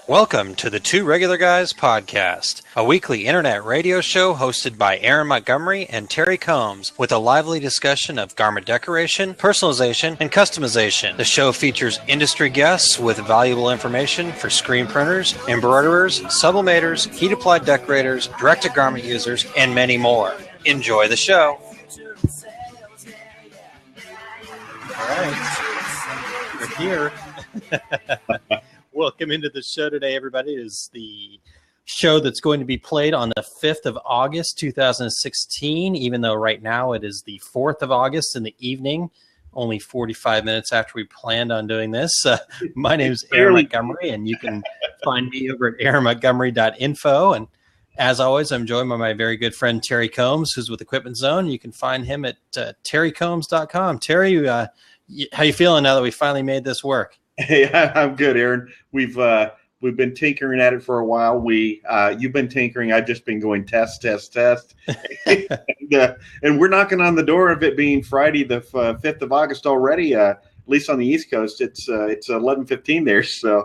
Welcome to the Two Regular Guys podcast, a weekly internet radio show hosted by Aaron Montgomery and Terry Combs with a lively discussion of garment decoration, personalization, and customization. The show features industry guests with valuable information for screen printers, embroiderers, sublimators, heat-applied decorators, direct-to-garment users, and many more. Enjoy the show. All right, we're here. Welcome into the show today, everybody. It is the show that's going to be played on the 5th of August, 2016, even though right now it is the 4th of August in the evening, only 45 minutes after we planned on doing this. My name is Aaron Montgomery, and you can find me over at aaronmontgomery.info. And as always, I'm joined by my very good friend, Terry Combs, who's with Equipment Zone. You can find him at terrycombs.com. Terry, how you feeling now that we finally made this work? Hey, I'm good, Aaron. We've been tinkering at it for a while. You've been tinkering. I've just been going test. And we're knocking on the door of it being Friday, the 5th of August already. At least on the East Coast, it's 11:15 there. So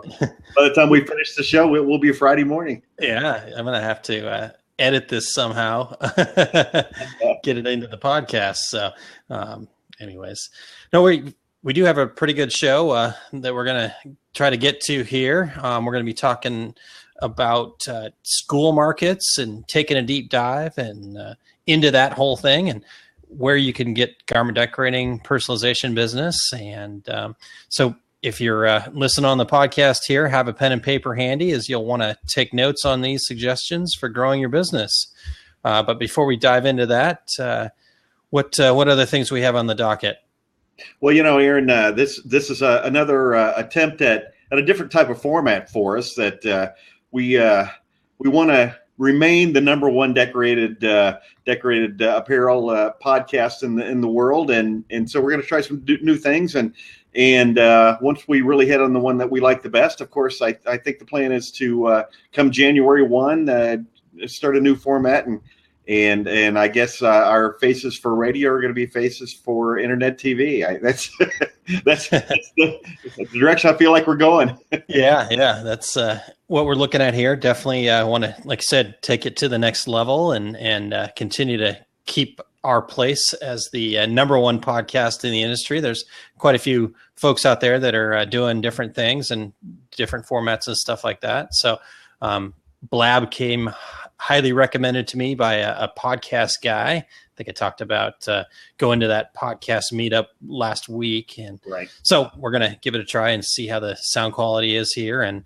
by the time we finish the show, it will be a Friday morning. Yeah, I'm gonna have to edit this somehow, get it into the podcast. So, anyways, no, we do have a pretty good show that we're going to try to get to here. We're going to be talking about school markets and taking a deep dive and into that whole thing and where you can get garment decorating personalization business. And so if you're listening on the podcast here, have a pen and paper handy as you'll want to take notes on these suggestions for growing your business. But before we dive into that, what other things we have on the docket? Well, Aaron, this is another attempt at a different type of format for us. That we want to remain the number one decorated apparel podcast in the world, and so we're going to try some new things. And once we really hit on the one that we like the best, of course, I think the plan is to come January 1, start a new format and I guess our faces for radio are going to be faces for internet TV. That's the direction I feel like we're going. Yeah, that's what we're looking at here. Definitely want to, like I said, take it to the next level and continue to keep our place as the number one podcast in the industry. There's quite a few folks out there that are doing different things and different formats and stuff like that. So Blab came highly recommended to me by a podcast guy. I think I talked about going to that podcast meetup last week. And right. So we're going to give it a try and see how the sound quality is here. And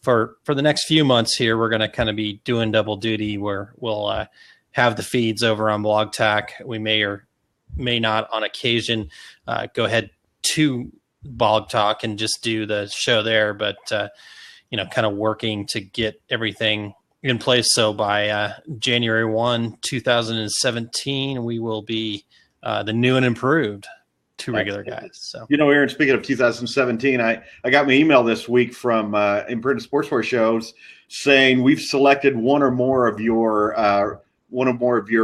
for the next few months here, we're going to kind of be doing double duty where we'll have the feeds over on Blog Talk. We may or may not on occasion go ahead to Blog Talk and just do the show there. But, kind of working to get everything in place. So by January 1, 2017, we will be the new and improved Two Regular Guys. So, Aaron, speaking of 2017, I got my email this week from Imprinted Sportswear Shows saying we've selected one or more of your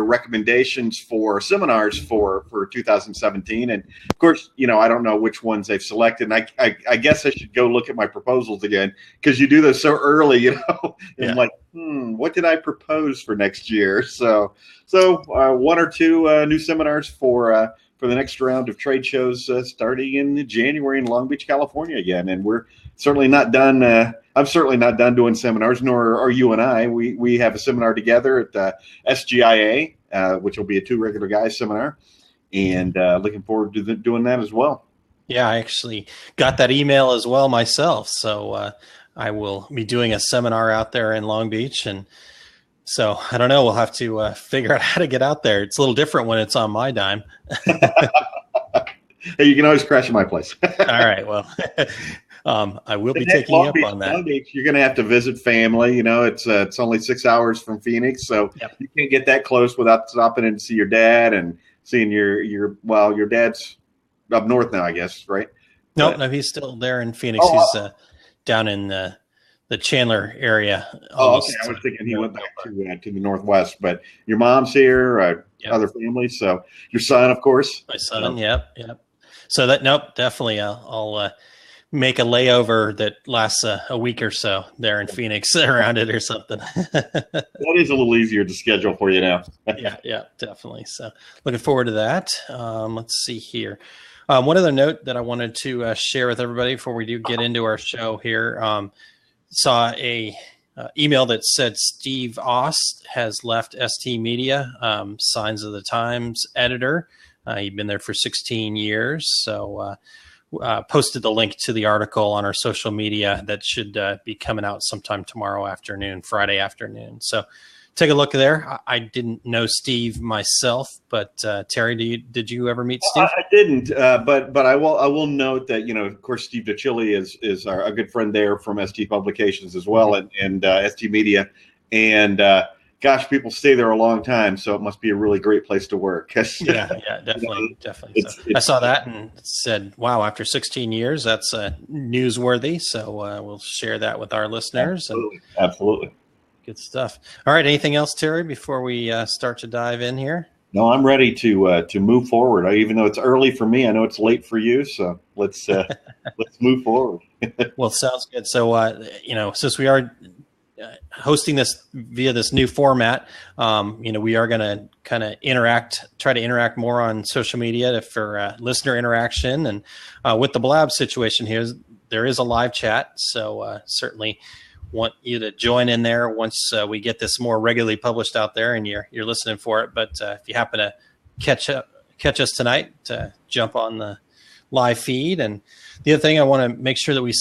recommendations for seminars for 2017. And of course, I don't know which ones they've selected. And I guess I should go look at my proposals again because you do those so early, and yeah. like, what did I propose for next year? So one or two new seminars for the next round of trade shows starting in January in Long Beach, California again. And we're certainly not done. I'm certainly not done doing seminars, nor are you and I. We have a seminar together at the SGIA, which will be a Two Regular Guys seminar, and looking forward to doing that as well. Yeah, I actually got that email as well myself. So I will be doing a seminar out there in Long Beach. And so I don't know, we'll have to figure out how to get out there. It's a little different when it's on my dime. Hey, you can always crash at my place. All right, well, I will be taking you up on that. Long Beach, you're going to have to visit family. It's only 6 hours from Phoenix, so yep. You can't get that close without stopping in to see your dad and seeing your dad's up north now, I guess, right? No, he's still there in Phoenix. He's down in the Chandler area. Okay. I was thinking he went back to the Northwest, but your mom's here, yep. Other families. So your son, of course. My son. Yep. So definitely I'll make a layover that lasts a week or so there in Phoenix around it or something. That is a little easier to schedule for you now. Yeah, definitely. So looking forward to that. Let's see here. One other note that I wanted to share with everybody before we do get into our show here. Saw a email that said Steve Ost has left ST Media, Signs of the Times editor. He'd been there for 16 years. So posted the link to the article on our social media that should be coming out sometime tomorrow afternoon, Friday afternoon. So take a look there. I didn't know Steve myself, but Terry, did you ever meet Steve? I didn't, but I will note that, of course, Steve DiCilli is a good friend there from ST Publications as well, and ST Media, and gosh, people stay there a long time, so it must be a really great place to work. Yeah, definitely. So I saw that and said, wow, after 16 years, that's newsworthy. So we'll share that with our listeners. Absolutely. Good stuff. All right. Anything else, Terry, before we start to dive in here? No, I'm ready to move forward. Even though it's early for me, I know it's late for you. So let's move forward. Well, sounds good. So, since we are hosting this via this new format, we are going to kind of try to interact more on social media for listener interaction. And with the Blab situation here, there is a live chat. So certainly want you to join in there once we get this more regularly published out there and you're listening for it. But if you happen to catch us tonight, jump on the live feed. And the other thing, I want to make sure that we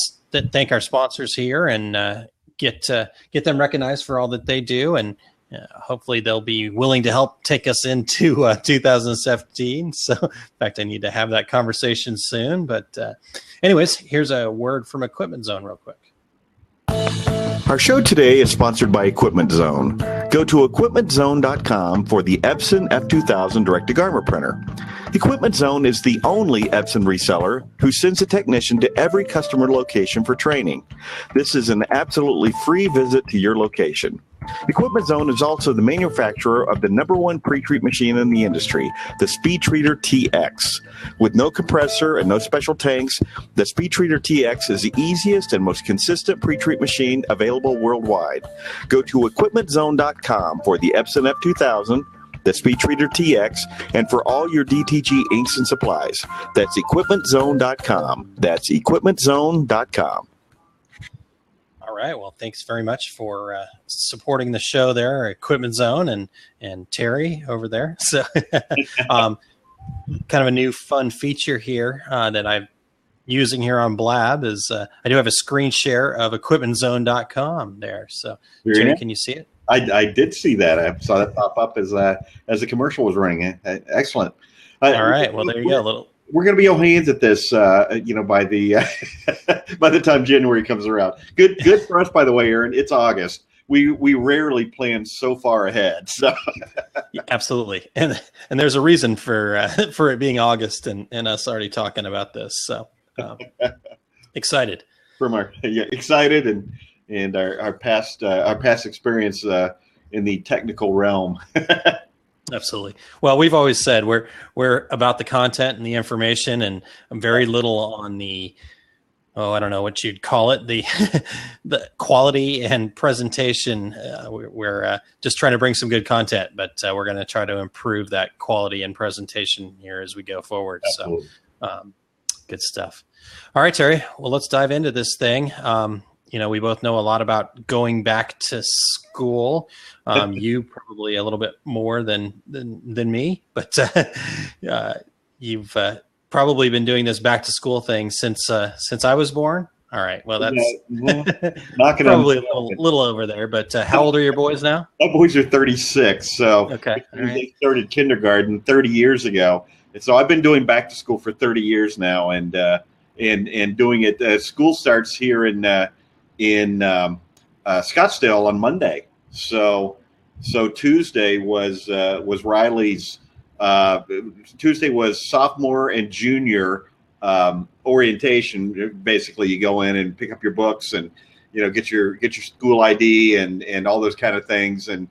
thank our sponsors here and get them recognized for all that they do. And hopefully they'll be willing to help take us into 2017. So in fact, I need to have that conversation soon. But anyways, here's a word from Equipment Zone real quick. Our show today is sponsored by Equipment Zone. Go to equipmentzone.com for the Epson F2000 direct-to-garment printer. Equipment Zone is the only Epson reseller who sends a technician to every customer location for training. This is an absolutely free visit to your location. Equipment Zone is also the manufacturer of the #1 pre-treat machine in the industry, the Speed Treater TX. With no compressor and no special tanks, the Speed Treater TX is the easiest and most consistent pre-treat machine available worldwide. Go to equipmentzone.com for the Epson F2000, the Speed Treater TX, and for all your DTG inks and supplies. That's equipmentzone.com. That's equipmentzone.com. All right. Well, thanks very much for supporting the show there, Equipment Zone and Terry over there. So kind of a new fun feature here that I'm using here on Blab is I do have a screen share of equipmentzone.com there. So Terry, can you see it? I did see that. I saw that pop up as the commercial was running. Excellent. All right. Well, there you go. We're going to be all hands at this, by the time January comes around. Good for us, by the way, Aaron. It's August. We rarely plan so far ahead. So yeah, absolutely, and there's a reason for it being August and us already talking about this. So excited. Excited and our past experience in the technical realm. Absolutely. Well, we've always said we're about the content and the information, and very little on the I don't know what you'd call it, the quality and presentation. We're just trying to bring some good content, but we're going to try to improve that quality and presentation here as we go forward. Absolutely. So good stuff. All right, Terry. Well, let's dive into this thing. We both know a lot about going back to school. You probably a little bit more than me, but you've probably been doing this back to school thing since I was born. All right. Well, that's probably a little over there. But how old are your boys now? My boys are 36. So okay, they started kindergarten 30 years ago, and so I've been doing back to school for 30 years now, and doing it. School starts here in Scottsdale on Monday. So Tuesday was Riley's. Tuesday was sophomore and junior orientation. Basically, you go in and pick up your books and get your school ID and all those kind of things. And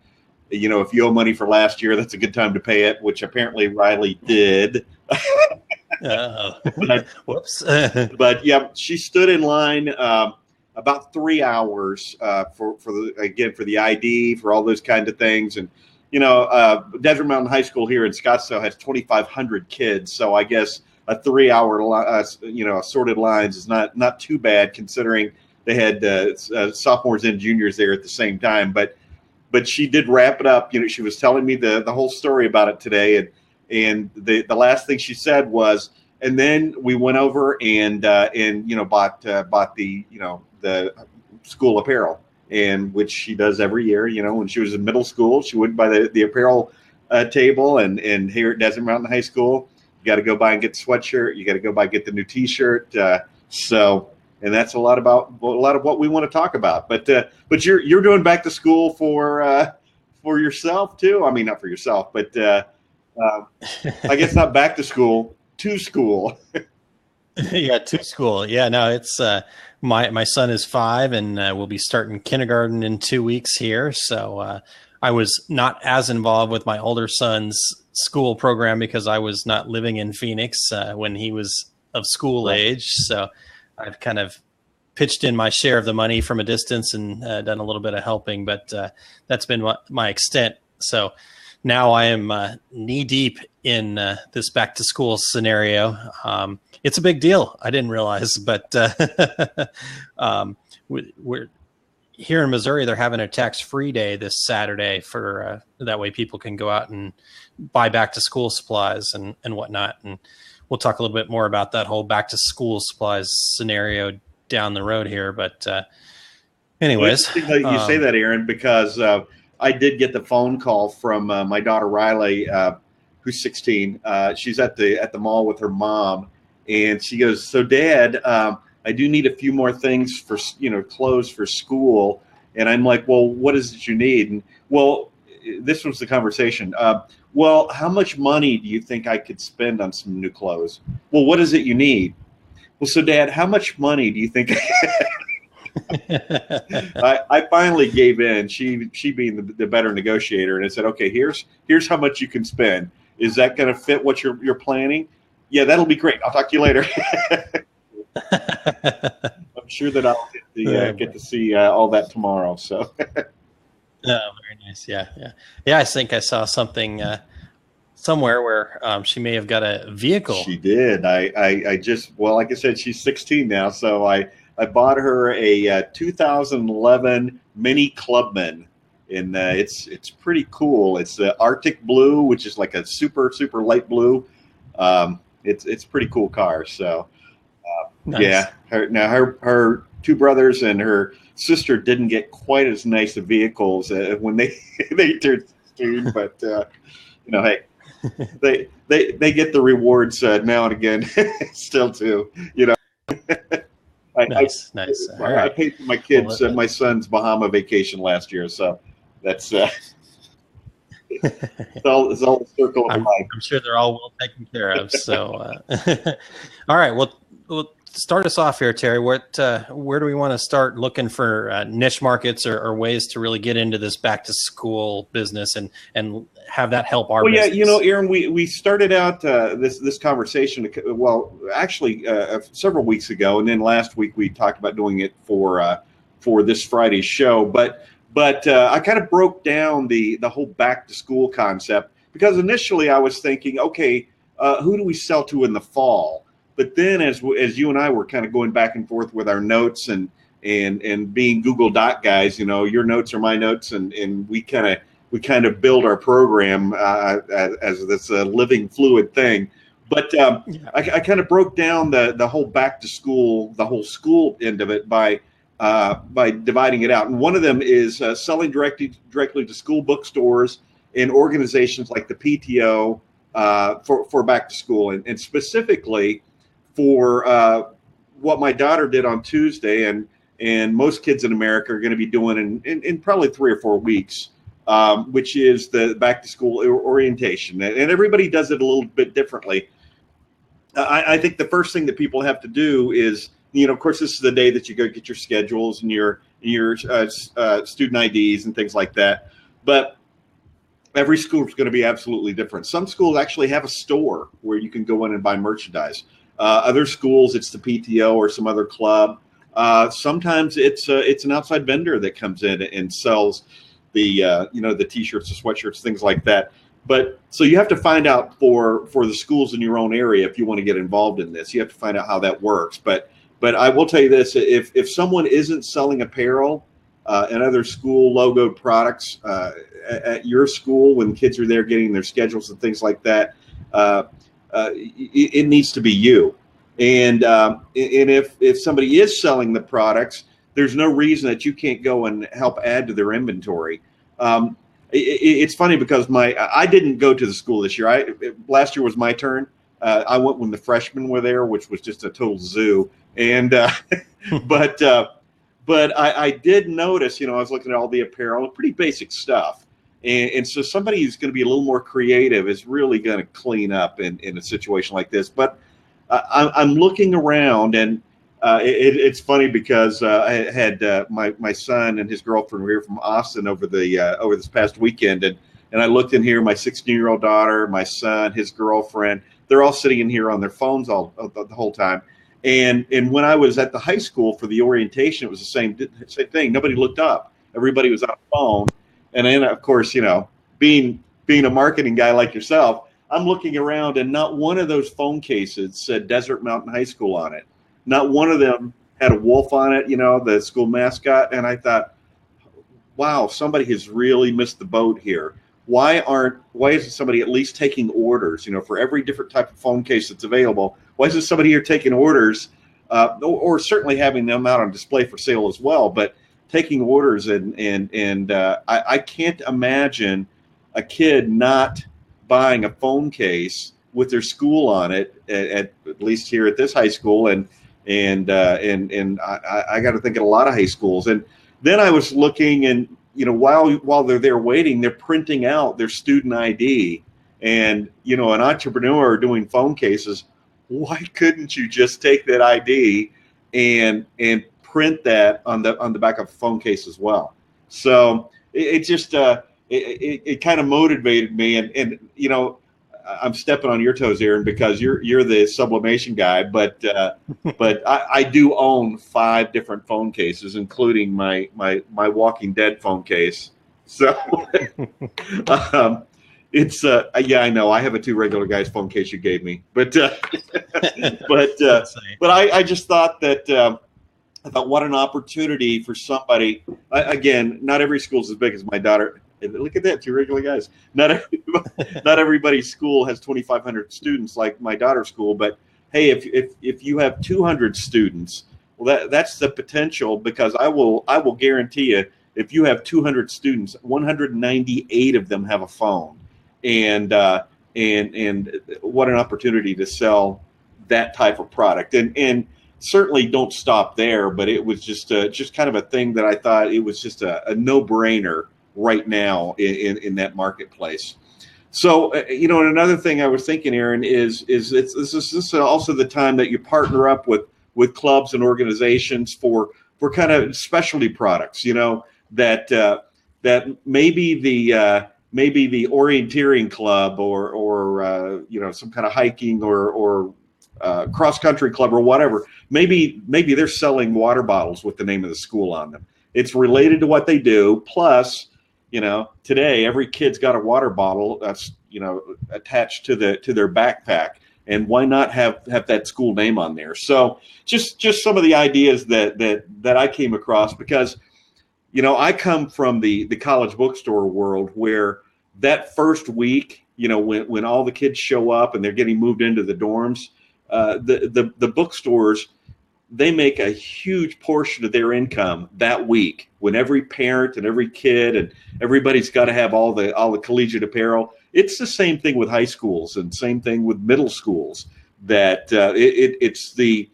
if you owe money for last year, that's a good time to pay it, which apparently Riley did. But, Whoops. but yeah, she stood in line about 3 hours for the ID, for all those kinds of things. And Desert Mountain High School here in Scottsdale has 2,500 kids, so I guess a 3 hour sorted lines is not too bad, considering they had sophomores and juniors there at the same time. But she did wrap it up. She was telling me the whole story about it today, and the last thing she said was, and then we went over and bought the school apparel, and which she does every year. When she was in middle school, she would buy the apparel table, and here at Desert Mountain High School, you got to go by and get the sweatshirt. You got to go by and get the new T-shirt. And that's a lot of what we want to talk about. But you're doing back to school for yourself too. I mean, not for yourself, but I guess not back to school, to school. Yeah, to school. Yeah, no, it's my son is 5 and will be starting kindergarten in 2 weeks here. So I was not as involved with my older son's school program because I was not living in Phoenix when he was of school age. So I've kind of pitched in my share of the money from a distance and done a little bit of helping, but that's been my extent. So now I am knee deep in this back to school scenario. It's a big deal. I didn't realize, but we're here in Missouri. They're having a tax-free day this Saturday for that way people can go out and buy back to school supplies and whatnot. And we'll talk a little bit more about that whole back to school supplies scenario down the road here. But anyways, you say that, Aaron, because I did get the phone call from my daughter Riley, who's 16. She's at the mall with her mom, and she goes, "So, Dad, I do need a few more things for clothes for school." And I'm like, "Well, what is it you need?" And well, this was the conversation. Well, how much money do you think I could spend on some new clothes? Well, what is it you need? Well, so Dad, how much money do you think? I finally gave in. She being the better negotiator, and I said, "Okay, here's how much you can spend. Is that going to fit what you're planning?" "Yeah, that'll be great. I'll talk to you later." I'm sure that I'll get to see all that tomorrow. So. Oh, very nice. Yeah. I think I saw something somewhere where she may have got a vehicle. She did. I just, well, like I said, she's 16 now, so I bought her a 2011 Mini Clubman, and it's pretty cool. It's the Arctic blue, which is like a super light blue. It's a pretty cool car. So nice. Yeah, her two brothers and her sister didn't get quite as nice of vehicles when they turned 16, but hey, they get the rewards now and again still too. Nice. I paid for my kids my son's Bahama vacation last year, so that's it's all a circle of life. I'm sure they're all well taken care of. So all right, well start us off here, Terry. Where do we want to start looking for niche markets or ways to really get into this back to school business and have that help our business? Yeah, Aaron, we started out this conversation, actually several weeks ago, and then last week we talked about doing it for this Friday's show. But I kind of broke down the whole back to school concept, because initially I was thinking, okay, who do we sell to in the fall? But then as you and I were kind of going back and forth with our notes and being Google Doc guys, your notes are my notes, and we kind of build our program as this living fluid thing. But I kind of broke down the whole back to school, the whole school end of it by dividing it out. And one of them is selling directly to school bookstores and organizations like the PTO for back to school, and specifically for what my daughter did on Tuesday, and most kids in America are going to be doing in probably 3 or 4 weeks, which is the back to school orientation. And everybody does it a little bit differently. I think the first thing that people have to do is, of course, this is the day that you go get your schedules and your student IDs and things like that. But every school is going to be absolutely different. Some schools actually have a store where you can go in and buy merchandise. Other schools, it's the PTO or some other club. Sometimes it's an outside vendor that comes in and sells the the T-shirts, the sweatshirts, things like that. But so you have to find out for the schools in your own area if you want to get involved in this. You have to find out how that works. But I will tell you this: if someone isn't selling apparel and other school logoed products at your school when kids are there getting their schedules and things like that, it needs to be you. And if somebody is selling the products, there's no reason that you can't go and help add to their inventory. It's funny because I didn't go to the school this year. Last year was my turn. I went when the freshmen were there, which was just a total zoo. And but I did notice, I was looking at all the apparel, pretty basic stuff. And so somebody who's going to be a little more creative is really going to clean up in a situation like this. But I'm looking around, and it's funny because I had my son and his girlfriend were here from Austin over this past weekend, and I looked in here. My 16-year-old daughter, my son, his girlfriend, they're all sitting in here on their phones the whole time. And when I was at the high school for the orientation, it was the same thing. Nobody looked up. Everybody was on the phone. And then, of course, being a marketing guy like yourself, I'm looking around, and not one of those phone cases said Desert Mountain High School on it. Not one of them had a wolf on it, the school mascot. And I thought, wow, somebody has really missed the boat here. Why isn't somebody at least taking orders, for every different type of phone case that's available? Why isn't somebody here taking orders, or certainly having them out on display for sale as well? But taking orders, and I can't imagine a kid not buying a phone case with their school on it at least here at this high school, and I got to think at a lot of high schools. And then I was looking, and while they're there waiting, they're printing out their student ID, and an entrepreneur doing phone cases. Why couldn't you just take that ID and print that on the back of a phone case as well? So it just it kind of motivated me, and I'm stepping on your toes, Aaron, because you're the sublimation guy, but I do own 5 different phone cases, including my Walking Dead phone case. So it's I know I have a 2 regular guys phone case you gave me, but I just thought that. I thought, what an opportunity for somebody. Again, not every school is as big as my daughter. Look at that, 2 regular guys. Not everybody's school has 2,500 students like my daughter's school. But hey, if you have 200 students, well, that's the potential, because I will guarantee you, if you have 200 students, 198 of them have a phone, and what an opportunity to sell that type of product. And certainly don't stop there, but it was just kind of a thing that I thought it was just a no-brainer right now in that marketplace. So, and another thing I was thinking, Aaron, is this is also the time that you partner up with clubs and organizations for kind of specialty products, that maybe the orienteering club or some kind of hiking or cross-country club or whatever, maybe they're selling water bottles with the name of the school on them. It's related to what they do. Plus, today every kid's got a water bottle that's attached to their backpack, and why not have that school name on there? So just some of the ideas that I came across, because I come from the college bookstore world, where that first week, when all the kids show up and they're getting moved into the dorms, the bookstores, they make a huge portion of their income that week, when every parent and every kid and everybody's got to have all the collegiate apparel. It's the same thing with high schools, and same thing with middle schools, that it's the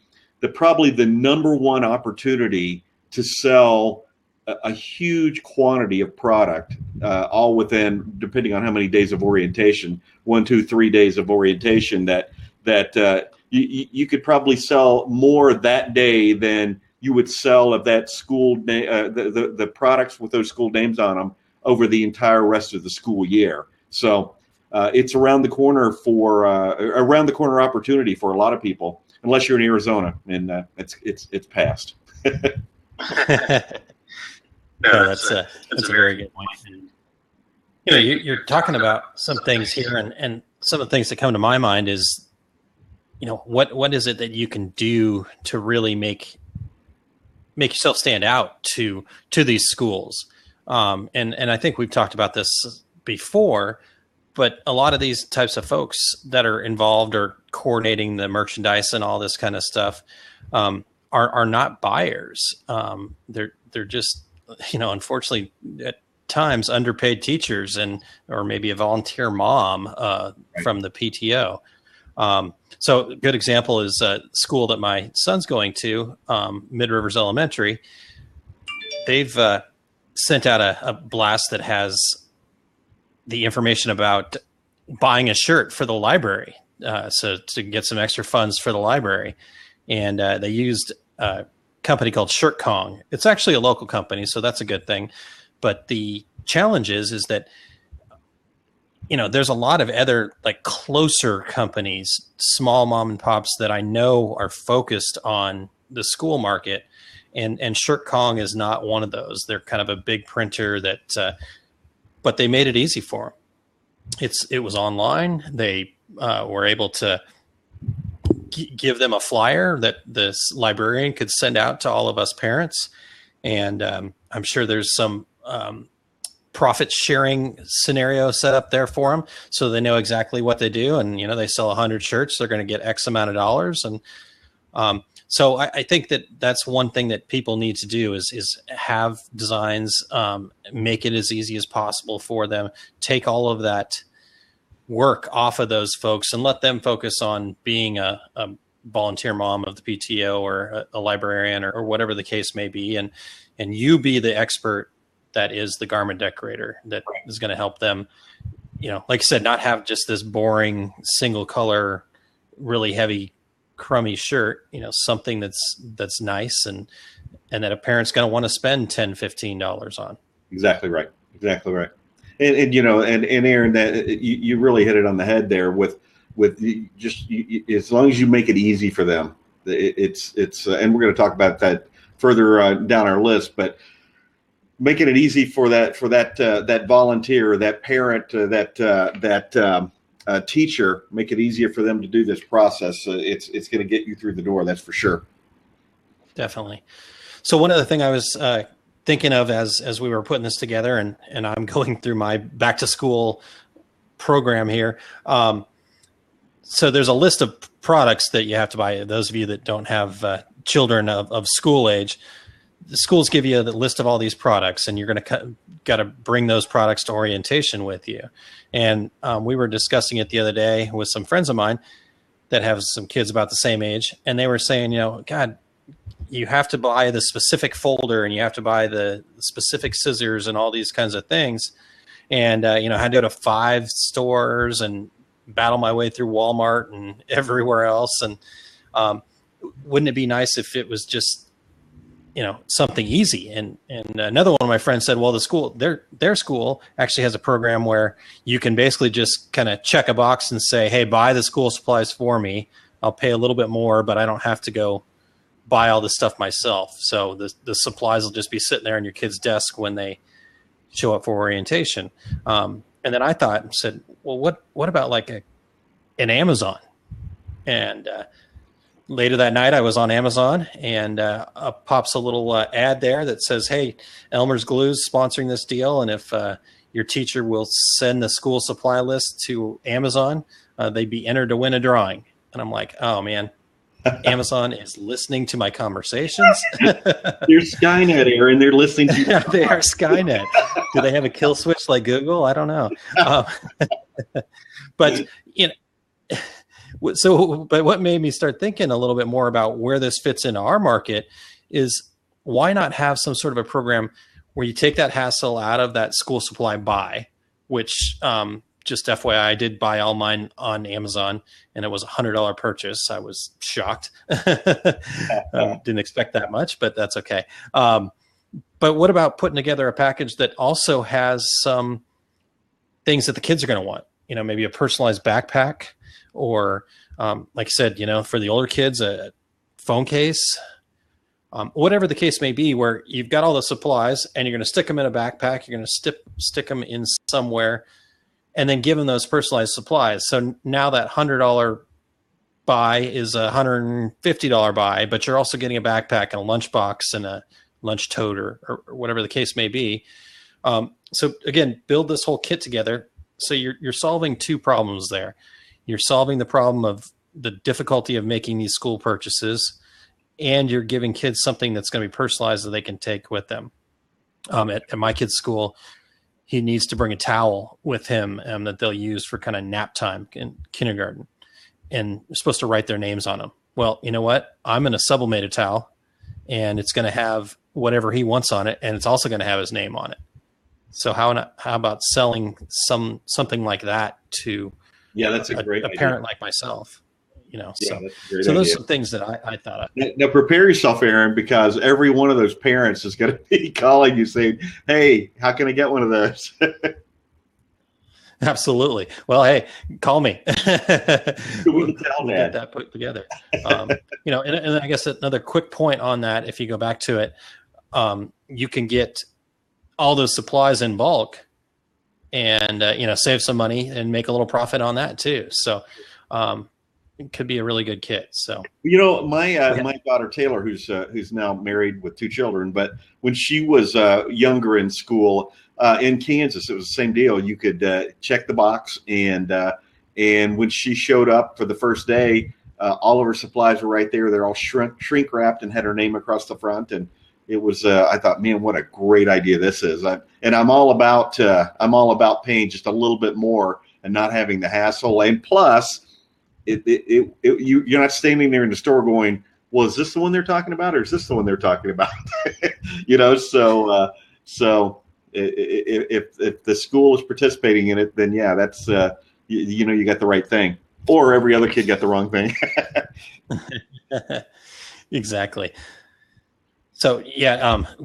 probably the number one opportunity to sell a huge quantity of product, all within, depending on how many days of orientation, 1, 2, 3 days of orientation, that you could probably sell more that day than you would sell of that school the products with those school names on them over the entire rest of the school year. So it's around the corner opportunity for a lot of people, unless you're in Arizona, and it's past. No, that's a very good point. And, you're talking about some things here, and some of the things that come to my mind is, what is it that you can do to really make yourself stand out to these schools? And I think we've talked about this before, but a lot of these types of folks that are involved or coordinating the merchandise and all this kind of stuff are not buyers. They're just, unfortunately at times underpaid teachers or maybe a volunteer mom from the PTO. So a good example is a school that my son's going to, Mid Rivers Elementary. They've sent out a blast that has the information about buying a shirt for the library. So to get some extra funds for the library. And they used a company called Shirt Kong. It's actually a local company, so that's a good thing. But the challenge is that, there's a lot of other like closer companies, small mom and pops that I know are focused on the school market. And Shirt Kong is not one of those. They're kind of a big printer but they made it easy for them. It was online. They were able to give them a flyer that this librarian could send out to all of us parents. And I'm sure there's some profit sharing scenario set up there for them, so they know exactly what they do. And, they sell 100 shirts, they're going to get X amount of dollars. And so I think that's one thing that people need to do is have designs, make it as easy as possible for them, take all of that work off of those folks and let them focus on being a volunteer mom of the PTO or a librarian or whatever the case may be. And you be the expert that is the garment decorator that is going to help them, like I said, not have just this boring single color, really heavy, crummy shirt, something that's nice and that a parent's going to want to spend $10, $15 on. Exactly right. And Aaron, that you really hit it on the head there with just as long as you make it easy for them, it's and we're going to talk about that further down our list, but making it easy for that volunteer, that parent, that teacher, make it easier for them to do this process. It's going to get you through the door. That's for sure. Definitely. So one other thing I was thinking of as we were putting this together, and I'm going through my back to school program here. So there's a list of products that you have to buy. Those of you that don't have children of school age, the schools give you the list of all these products, and you're going to got to bring those products to orientation with you. And we were discussing it the other day with some friends of mine that have some kids about the same age, and they were saying, God, you have to buy the specific folder, and you have to buy the specific scissors and all these kinds of things. And I had to go to 5 stores and battle my way through Walmart and everywhere else. And wouldn't it be nice if it was just something easy? And another one of my friends said, well, the school, their school actually has a program where you can basically just kind of check a box and say, hey, buy the school supplies for me. I'll pay a little bit more, but I don't have to go buy all this stuff myself. So the supplies will just be sitting there on your kid's desk when they show up for orientation. And then I said, well, what about like an Amazon? And later that night, I was on Amazon, and pops a little ad there that says, hey, Elmer's Glue's sponsoring this deal, and if your teacher will send the school supply list to Amazon, they'd be entered to win a drawing. And I'm like, oh, man, Amazon is listening to my conversations. They're Skynet, Aaron. They're listening to you. They are Skynet. Do they have a kill switch like Google? I don't know. But, but what made me start thinking a little bit more about where this fits into our market is, why not have some sort of a program where you take that hassle out of that school supply buy, which just FYI, I did buy all mine on Amazon, and it was $100 purchase. I was shocked. Didn't expect that much, but that's okay. But what about putting together a package that also has some things that the kids are going to want. Maybe a personalized backpack, or like I said, for the older kids, a phone case, whatever the case may be, where you've got all the supplies and you're going to stick them in a backpack, you're going to stick them in somewhere, and then give them those personalized supplies. So now that $100 buy is a $150 buy, but you're also getting a backpack and a lunchbox and a lunch tote or whatever the case may be. So again, build this whole kit together. So you're solving two problems there. You're solving the problem of the difficulty of making these school purchases, and you're giving kids something that's going to be personalized that they can take with them. At my kid's school, he needs to bring a towel with him that they'll use for kind of nap time in kindergarten, and they're supposed to write their names on them. Well, you know what? I'm going to sublimate a towel, and it's going to have whatever he wants on it, and it's also going to have his name on it. So how about selling something like that to that's a great parent like myself? That's a great so those idea. are some things that I thought of. Now prepare yourself, Aaron, because every one of those parents is going to be calling you saying, "Hey, how can I get one of those?" Absolutely. Well, hey, call me. We can tell we'll get that put together. And I guess another quick point on that, if you go back to it, you can get all those supplies in bulk and, save some money and make a little profit on that too. So it could be a really good kit. So, my daughter Taylor, who's now married with 2 children, but when she was younger in school in Kansas, it was the same deal. You could check the box, and when she showed up for the first day, all of her supplies were right there. They're all shrink wrapped and had her name across the front. And it was, I thought, man, what a great idea this is. I'm all about paying just a little bit more and not having the hassle. And plus, you're not standing there in the store going, well, is this the one they're talking about, or is this the one they're talking about? So if the school is participating in it, then that's you got the right thing, or every other kid got the wrong thing. Exactly. So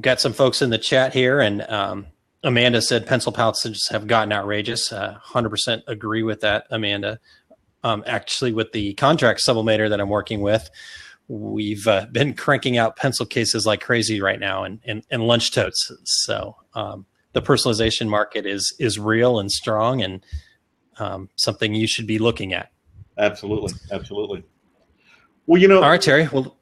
got some folks in the chat here, and Amanda said pencil pouches have gotten outrageous. 100% agree with that, Amanda. Actually, with the contract sublimator that I'm working with, we've been cranking out pencil cases like crazy right now, and lunch totes. So the personalization market is real and strong, and something you should be looking at. Absolutely. Well, all right, Terry. Well,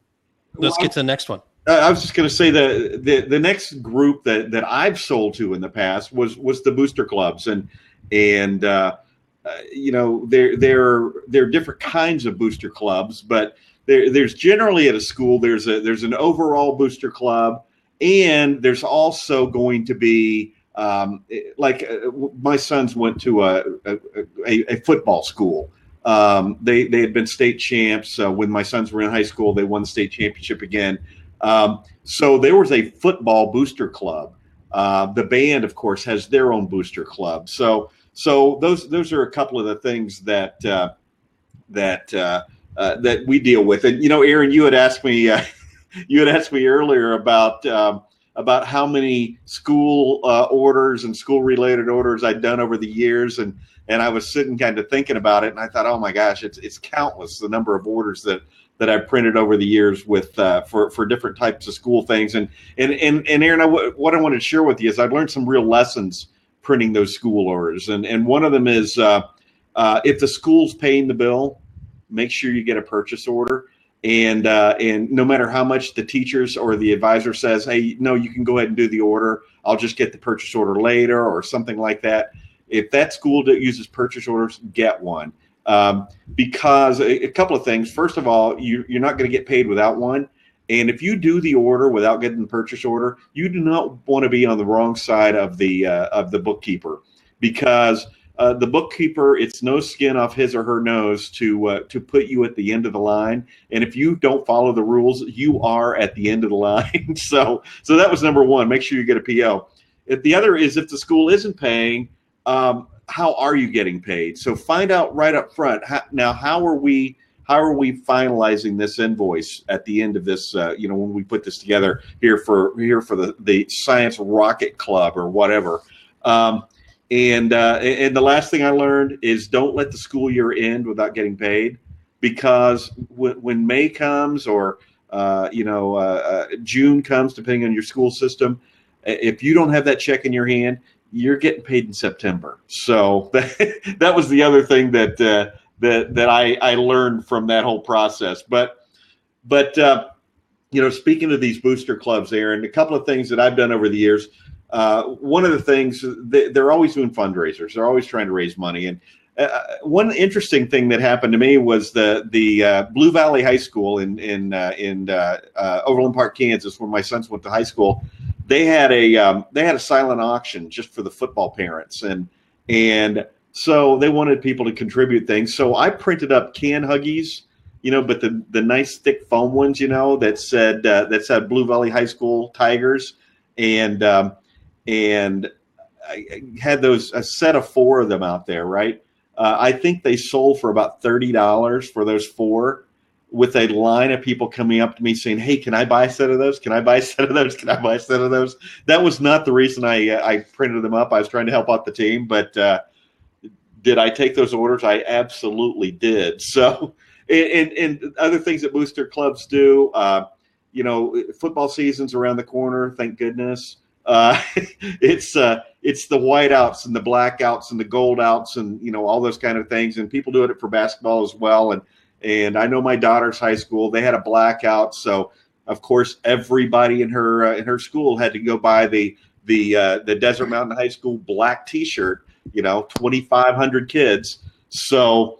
let's get to the next one. I was just going to say the next group that I've sold to in the past was the booster clubs, and there are different kinds of booster clubs, but there's generally at a school there's an overall booster club, and there's also going to be my sons went to a football school. They had been state champs when my sons were in high school. They won the state championship again. So there was a football booster club. The band, of course, has their own booster club. So those are a couple of the things that we deal with. And Aaron, you had asked me earlier about how many school orders and school related orders I'd done over the years, and I was sitting kind of thinking about it, and I thought, oh my gosh, it's countless the number of orders that I've printed over the years with for different types of school things. And Aaron, what I wanted to share with you is I've learned some real lessons printing those school orders. And one of them is if the school's paying the bill, make sure you get a purchase order. And no matter how much the teachers or the advisor says, hey, no, you can go ahead and do the order, I'll just get the purchase order later or something like that. If that school that uses purchase orders, get one. Because a couple of things. First of all, you're not going to get paid without one. And if you do the order without getting the purchase order, you do not want to be on the wrong side of the bookkeeper, because the bookkeeper, it's no skin off his or her nose to put you at the end of the line. And if you don't follow the rules, you are at the end of the line. So that was number one. Make sure you get a PO. The other is if the school isn't paying, how are you getting paid? So find out right up front. How are we finalizing this invoice at the end of this? When we put this together here for the Science Rocket Club or whatever. And the last thing I learned is don't let the school year end without getting paid, because when May comes or June comes, depending on your school system, if you don't have that check in your hand, you're getting paid in September. So that was the other thing that I learned from that whole process. But speaking of these booster clubs, Aaron, a couple of things that I've done over the years. One of the things, they're always doing fundraisers. They're always trying to raise money. And one interesting thing that happened to me was the Blue Valley High School in Overland Park, Kansas, where my sons went to high school. They had a silent auction just for the football parents, and so they wanted people to contribute things. So I printed up can huggies, but the nice thick foam ones, that said Blue Valley High School Tigers, and I had a set of 4 of them out there, right? I think they sold for about $30 for those 4, with a line of people coming up to me saying, "Hey, can I buy a set of those? Can I buy a set of those? Can I buy a set of those?" That was not the reason I printed them up. I was trying to help out the team, but did I take those orders? I absolutely did. So, and other things that booster clubs do, football season's around the corner. Thank goodness. It's the whiteouts and the blackouts and the gold outs and all those kind of things, and people do it for basketball as well. And I know my daughter's high school, they had a blackout, so of course everybody in her school had to go buy the Desert Mountain High School black T-shirt. 2,500 kids, so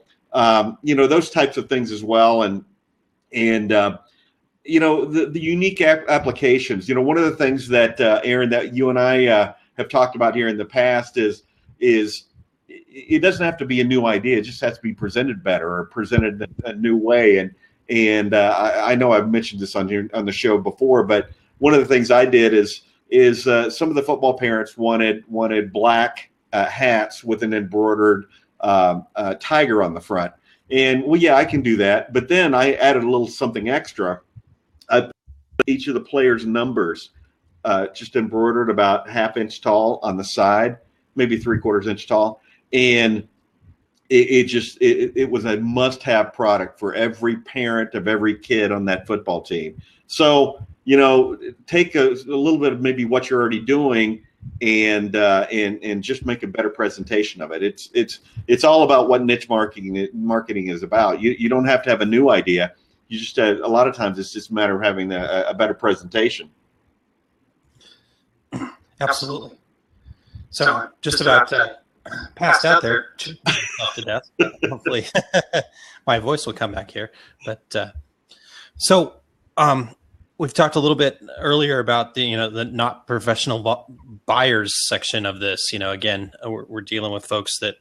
those types of things as well, and the unique applications. One of the things that Aaron, that you and I have talked about here in the past is it doesn't have to be a new idea. It just has to be presented better or presented a new way. And I know I've mentioned this on the show before, but one of the things I did is some of the football parents wanted black hats with an embroidered tiger on the front. And well, yeah, I can do that. But then I added a little something extra. I put each of the players' numbers just embroidered about 1/2 inch tall on the side, maybe 3/4 inch tall. And it was a must-have product for every parent of every kid on that football team. So, take a little bit of maybe what you're already doing and just make a better presentation of it. It's all about what niche marketing is about. You don't have to have a new idea. You just a lot of times it's just a matter of having a better presentation. Absolutely. So just about passed out there off the desk. Hopefully my voice will come back here. But so we've talked a little bit earlier about the not professional buyers section of this. Again, we're dealing with folks that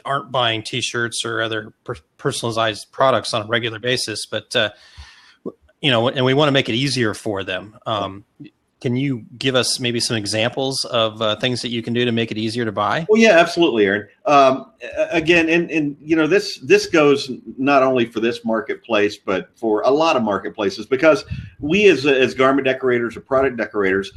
aren't buying T-shirts or other personalized products on a regular basis, but and we want to make it easier for them. Can you give us maybe some examples of things that you can do to make it easier to buy? Well, yeah, absolutely, Aaron. Again, and this goes not only for this marketplace, but for a lot of marketplaces, because we as garment decorators or product decorators,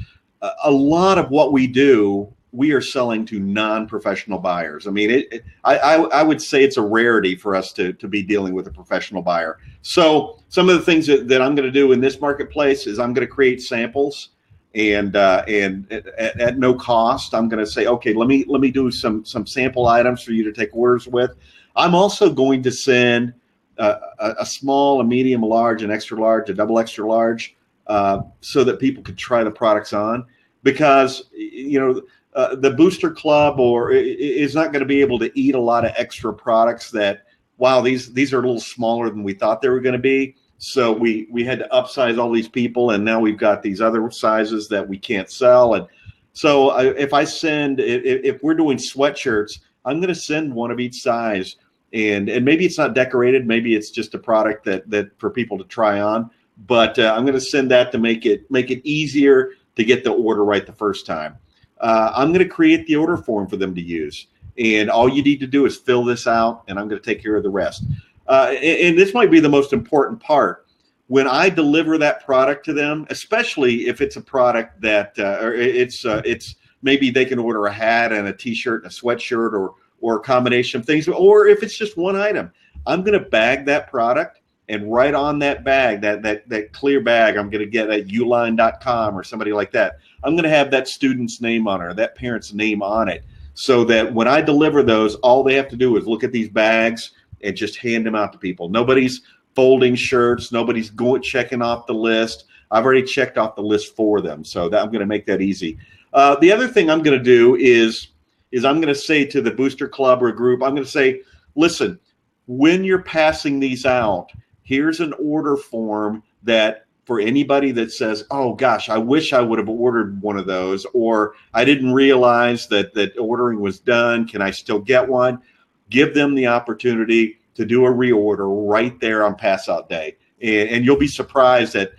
a lot of what we do, we are selling to non-professional buyers. I mean, I would say it's a rarity for us to be dealing with a professional buyer. So some of the things that I'm going to do in this marketplace is I'm going to create samples. And at no cost, I'm going to say, okay, let me do some sample items for you to take orders with. I'm also going to send a small, a medium, a large, an extra large, a double extra large, so that people could try the products on, because the booster club is not going to be able to eat a lot of extra products that, wow, these are a little smaller than we thought they were going to be. So we had to upsize all these people, and now we've got these other sizes that we can't sell. And so if we're doing sweatshirts, I'm going to send one of each size, and maybe it's not decorated, maybe it's just a product that for people to try on. But I'm going to send that to make it easier to get the order right the first time. I'm going to create the order form for them to use, and all you need to do is fill this out, and I'm going to take care of the rest. And this might be the most important part. When I deliver that product to them, especially if it's a product that it's maybe they can order a hat and a T-shirt and a sweatshirt, or a combination of things. Or if it's just one item, I'm going to bag that product, and right on that bag, that clear bag, I'm going to get at uline.com or somebody like that. I'm going to have that student's name on it, or that parent's name on it, so that when I deliver those, all they have to do is look at these bags and just hand them out to people. Nobody's folding shirts. Nobody's checking off the list. I've already checked off the list for them, so that I'm going to make that easy. The other thing I'm going to do is I'm going to say to the booster club or group, I'm going to say, listen, when you're passing these out, here's an order form that for anybody that says, oh gosh, I wish I would have ordered one of those, or I didn't realize that ordering was done. Can I still get one? Give them the opportunity to do a reorder right there on pass out day. And you'll be surprised that,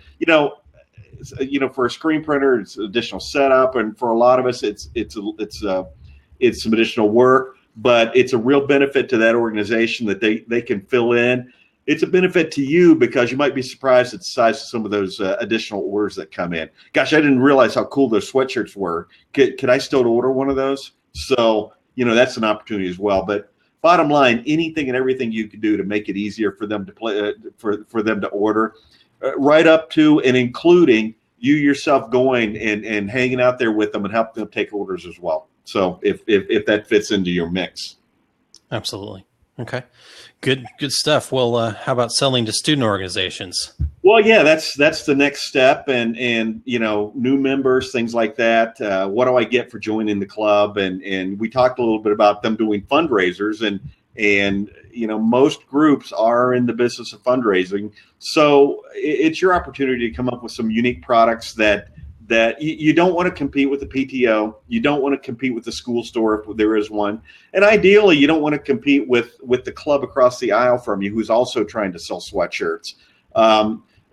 for a screen printer, it's additional setup. And for a lot of us, it's some additional work, but it's a real benefit to that organization that they can fill in. It's a benefit to you because you might be surprised at the size of some of those additional orders that come in. Gosh, I didn't realize how cool those sweatshirts were. Could I still order one of those? So, that's an opportunity as well. But bottom line, anything and everything you can do to make it easier for them to play, for them to order, right up to and including you yourself going and hanging out there with them and helping them take orders as well. So if that fits into your mix. Absolutely. Okay. Good stuff. Well, how about selling to student organizations? Well, yeah, that's the next step, and new members, things like that. What do I get for joining the club? And we talked a little bit about them doing fundraisers, and most groups are in the business of fundraising. So it's your opportunity to come up with some unique products that you don't want to compete with the PTO. You don't want to compete with the school store if there is one. And ideally, you don't want to compete with the club across the aisle from you who's also trying to sell sweatshirts.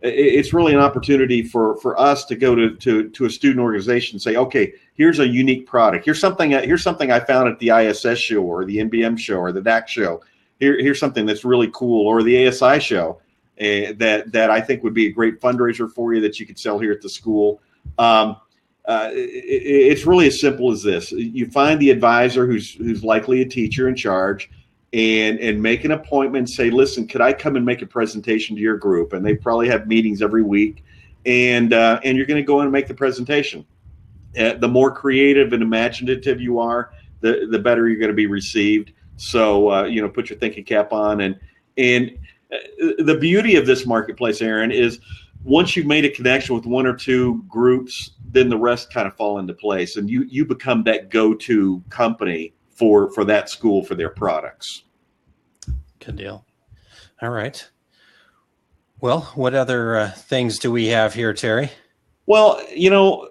It's really an opportunity for us to go to a student organization and say, okay, here's a unique product. Here's something I found at the ISS show or the NBM show or the DAC show. Here's something that's really cool, or the ASI show that I think would be a great fundraiser for you that you could sell here at the school. It's really as simple as this. You find the advisor who's likely a teacher in charge, and make an appointment and say, listen, could I come and make a presentation to your group? And they probably have meetings every week, and you're going to go in and make the presentation. The more creative and imaginative you are, the better you're going to be received. So, put your thinking cap on. And the beauty of this marketplace, Aaron, is once you've made a connection with one or two groups, then the rest kind of fall into place, and you become that go-to company for that school for their products. Good deal. All right. Well, what other things do we have here, Terry? Well,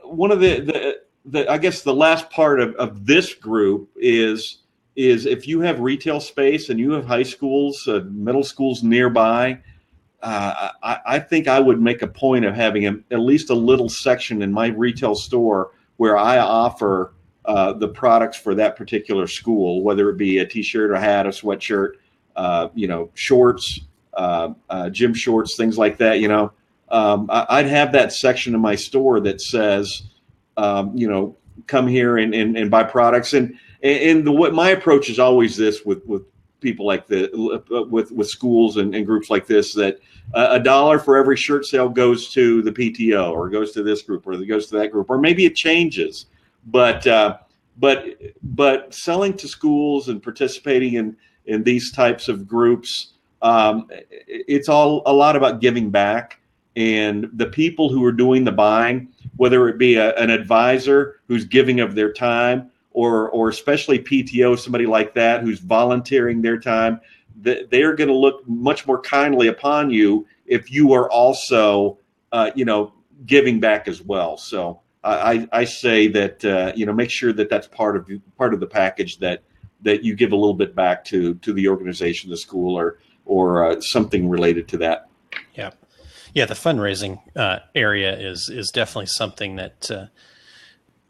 one of the I guess the last part of this group is if you have retail space and you have high schools, middle schools nearby, I think I would make a point of having at least a little section in my retail store where I offer the products for that particular school, whether it be a T-shirt, a hat, a sweatshirt, shorts, gym shorts, things like that. I'd have that section in my store that says, come here and buy products. And what my approach is always this with people like this, with schools and groups like this, that $1 for every shirt sale goes to the PTO, or goes to this group, or it goes to that group, or maybe it changes. But selling to schools and participating in these types of groups, it's all a lot about giving back. And the people who are doing the buying, whether it be an advisor who's giving of their time, or especially PTO, somebody like that who's volunteering their time, they're going to look much more kindly upon you if you are also, giving back as well. So I say that make sure that that's part of the package, that you give a little bit back to the organization, the school, or something related to that. Yeah. The fundraising area is definitely something that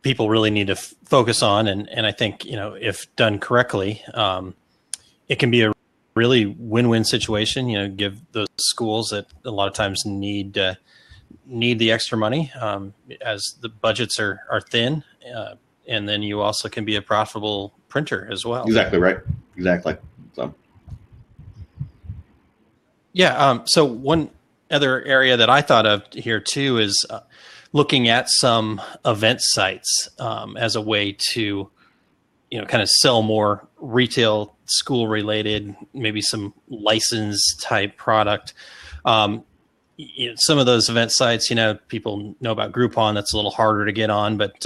people really need to focus on, and I think if done correctly, it can be a really win-win situation. Give those schools that a lot of times need the extra money as the budgets are thin, and then you also can be a profitable printer as well. Exactly right. Exactly. So. Yeah. So one other area that I thought of here too is looking at some event sites as a way to, kind of sell more retail, school related, maybe some license type product. Some of those event sites, people know about Groupon. That's a little harder to get on, but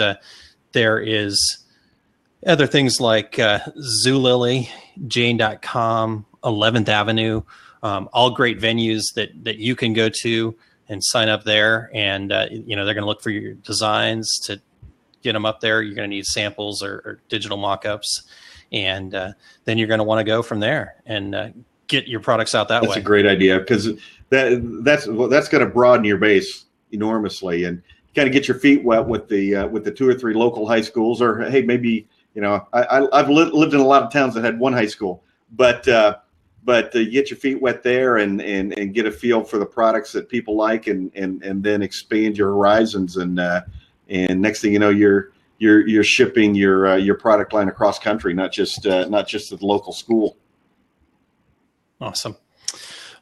there is other things like Zulily, Jane.com, 11th Avenue, all great venues that you can go to and sign up there. And, they're going to look for your designs to get them up there. You're going to need samples or digital mock-ups. And then you're going to want to go from there and get your products out that way. That's a great idea, because that's going to broaden your base enormously, and kind of get your feet wet with the 2 or 3 local high schools, or hey, maybe I've lived in a lot of towns that had one high school, but you get your feet wet there and get a feel for the products that people like, and then expand your horizons, and next thing you know, you're shipping your product line across country, not just at the local school. Awesome.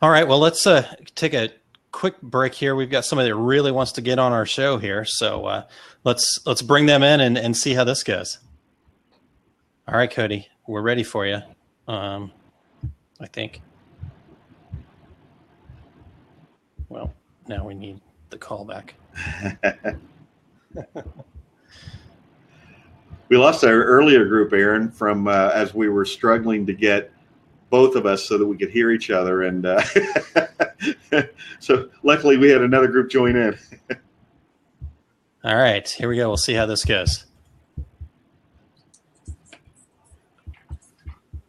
All right. Well, let's take a quick break here. We've got somebody that really wants to get on our show here. So let's bring them in and see how this goes. All right, Cody, we're ready for you. I think. Well, now we need the call back. We lost our earlier group, Aaron, from as we were struggling to get both of us so that we could hear each other, and so luckily we had another group join in. All right, here we go. We'll see how this goes.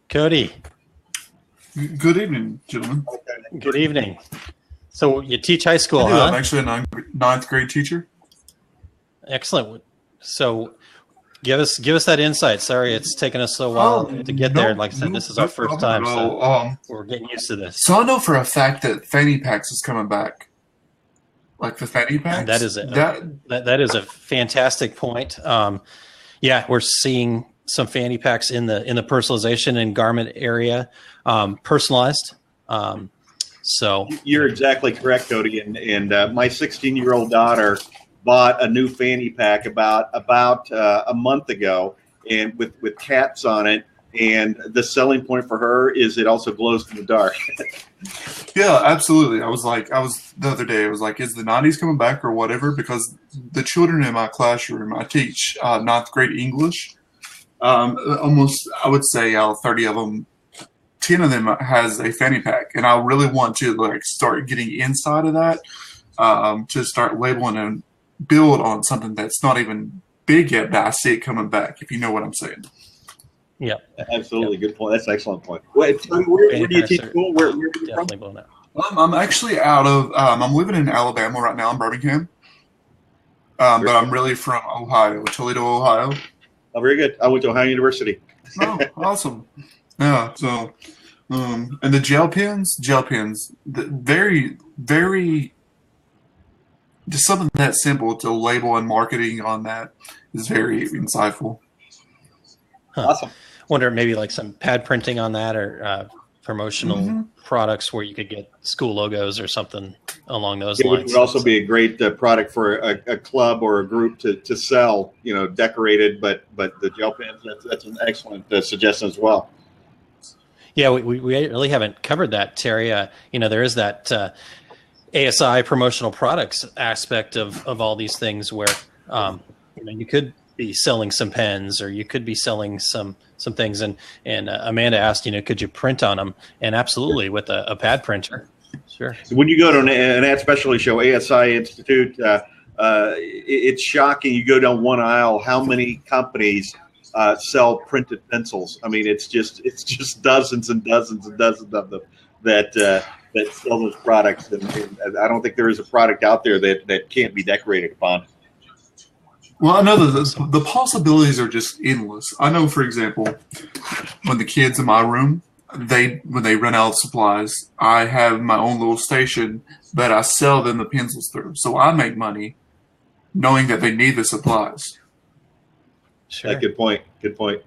Cody. Good evening, gentlemen. Good evening. So you teach high school, huh? I'm actually a ninth grade teacher. Excellent. So give us that insight. Sorry, it's taken us a while to get there. Like I said, this is our first time, so we're getting used to this. So I know for a fact that fanny packs is coming back. Like the fanny packs? That is a fantastic point. Yeah, we're seeing some fanny packs in the personalization and garment area, personalized. So you're exactly correct, Cody. And my 16-year-old daughter bought a new fanny pack about a month ago, and with cats on it. And the selling point for her is it also glows in the dark. Yeah, absolutely. The other day, I was like, is the 90s coming back or whatever? Because the children in my classroom, I teach ninth grade English. Almost, I would say out of 30 of them, 10 of them has a fanny pack. And I really want to start getting inside of that, to start labeling and build on something that's not even big yet, but I see it coming back, if you know what I'm saying. Yeah, absolutely. Good point. That's an excellent point. Where do you teach school? Where are you from? I'm actually I'm living in Alabama right now, in Birmingham. But I'm really from Ohio, Toledo, Ohio. Oh, very good. I went to Ohio University. Oh, awesome. Yeah. So, and the gel pens, very, very, just something that simple to label and marketing on that is very insightful. Huh. Awesome. Wonder maybe like some pad printing on that, or promotional products where you could get school logos or something along those lines. It would also be a great product for a club or a group to sell, decorated, but the gel pens, that's an excellent suggestion as well. Yeah, we really haven't covered that, Terry. There is that ASI promotional products aspect of all these things where, you could be selling some pens, or you could be selling some things. And Amanda asked, could you print on them? And absolutely, with a pad printer. Sure. When you go to an ad specialty show, ASI Institute, it's shocking. You go down one aisle, how many companies sell printed pencils? I mean, it's just dozens and dozens and dozens of them that sell those products. And I don't think there is a product out there that can't be decorated upon. Well, I know the possibilities are just endless. I know, for example, when the kids in my room, when they run out of supplies, I have my own little station that I sell them the pencils through. So I make money knowing that they need the supplies. Sure. Good point. Good point.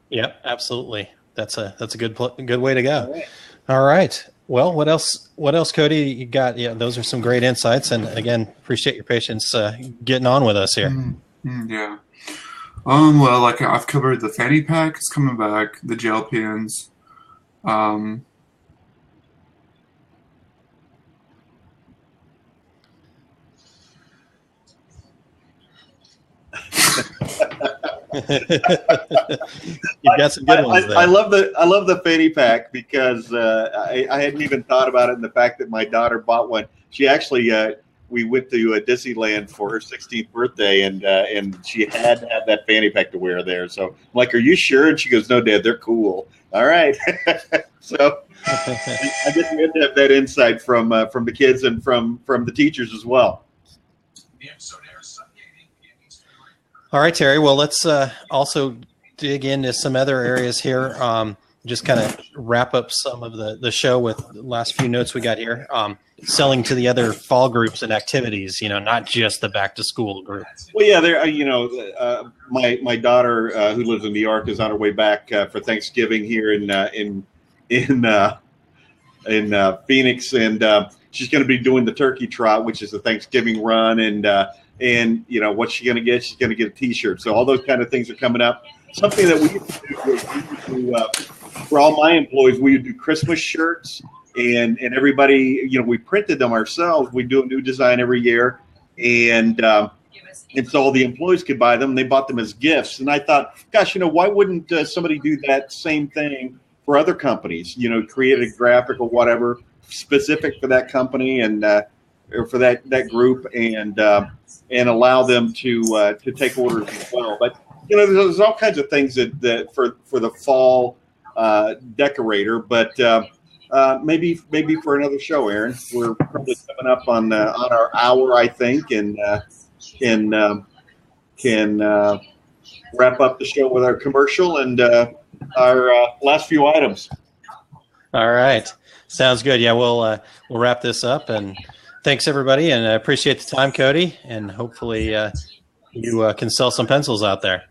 Yep, absolutely. That's a good way to go. All right. All right. Well, what else, Cody, you got? Yeah, those are some great insights. And again, appreciate your patience getting on with us here. Yeah. Well, like I've covered the fanny pack is coming back, the gel pens. You've got some good ones there. I love the fanny pack because I hadn't even thought about it. And the fact that my daughter bought one, she actually we went to Disneyland for her 16th birthday, and she had to have that fanny pack to wear there. So I'm like, "Are you sure?" And she goes, "No, Dad, they're cool." All right. So I guess we had to have that insight from the kids and from the teachers as well. All right, Terry. Well, let's also dig into some other areas here. Just kind of wrap up some of the show with the last few notes we got here. Selling to the other fall groups and activities, not just the back to school group. Well, yeah, there. My daughter who lives in New York is on her way back for Thanksgiving here in Phoenix, and she's going to be doing the turkey trot, which is the Thanksgiving run, and what's she going to get? She's going to get a T-shirt. So all those kind of things are coming up. Something that we used to do for all my employees, we would do Christmas shirts, and everybody, we printed them ourselves. We do a new design every year, and so all the employees could buy them. They bought them as gifts, and I thought, gosh, why wouldn't somebody do that same thing for other companies? Create a graphic or whatever specific for that company and or for that group, and allow them to take orders as well. But there's all kinds of things that for the fall decorator, but maybe for another show, Aaron. We're probably coming up on our hour, I think, and can wrap up the show with our commercial and our last few items. All right, sounds good. Yeah, we'll wrap this up, and thanks everybody, and I appreciate the time, Cody, and hopefully you can sell some pencils out there.